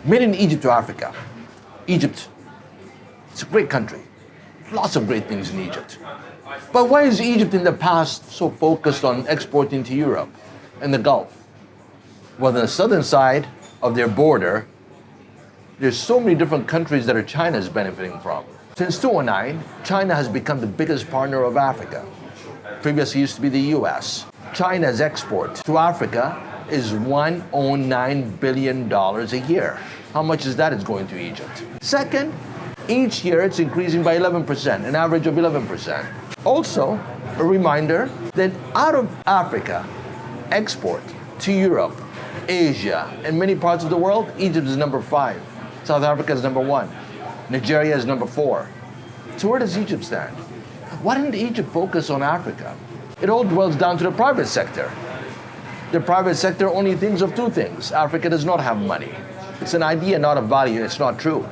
Made in Egypt to Africa. Egypt, it's a great country. Lots of great things in Egypt. But why is Egypt in the past so focused on exporting to Europe and the Gulf? Well, on the southern side of their border, there's so many different countries that China is benefiting from. Since 2009, China has become the biggest partner of Africa. Previously used to be the US. China's export to Africa is $109 billion a year. How much is that is going to Egypt? Second, each year it's increasing by 11%, an average of 11%. Also, a reminder that out of Africa, export to Europe, Asia, and many parts of the world, Egypt is number 5. South Africa is number 1. Nigeria is number 4. So where does Egypt stand? Why didn't Egypt focus on Africa? It all boils down to the private sector. The private sector only thinks of 2 things. Africa does not have money. It's an idea, not a value. It's not true.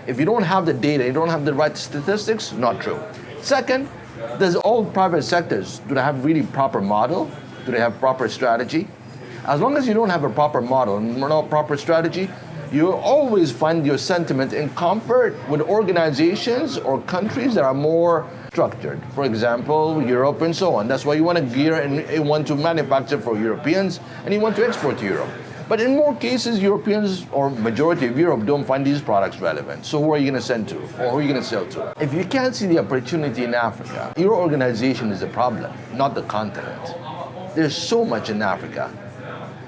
If you don't have the data, you don't have the right statistics, not true. Second, does all private sectors, do they have really proper model? Do they have proper strategy? As long as you don't have a proper model and no proper strategy, you always find your sentiment in comfort with organizations or countries that are more structured. For example, Europe and so on. That's why you want to gear and want to manufacture for Europeans and you want to export to Europe. But in more cases, Europeans or majority of Europe don't find these products relevant. So who are you going to send to or who are you going to sell to? If you can't see the opportunity in Africa, your organization is the problem, not the continent. There's so much in Africa.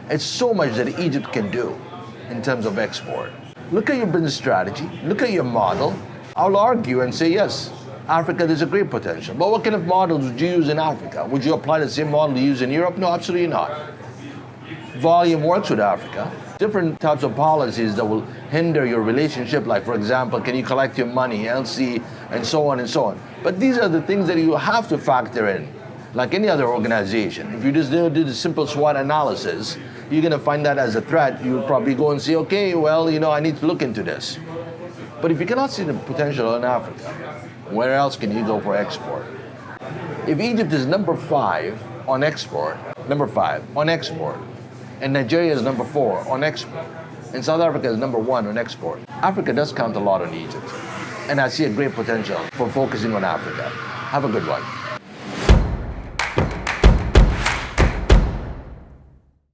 It's so much that Egypt can do in terms of export. Look at your business strategy, look at your model. I'll argue and say, yes, Africa, there's a great potential. But what kind of models would you use in Africa? Would you apply the same model you use in Europe? No, absolutely not. Volume works with Africa. Different types of policies that will hinder your relationship, like for example, can you collect your money, LC, and so on and so on. But these are the things that you have to factor in. Like any other organization, if you just do the simple SWOT analysis, you're going to find that as a threat. You'll probably go and say, okay, well, I need to look into this. But if you cannot see the potential in Africa, where else can you go for export? If Egypt is number 5 on export, and Nigeria is number 4 on export, and South Africa is number 1 on export, Africa does count a lot on Egypt. And I see a great potential for focusing on Africa. Have a good one.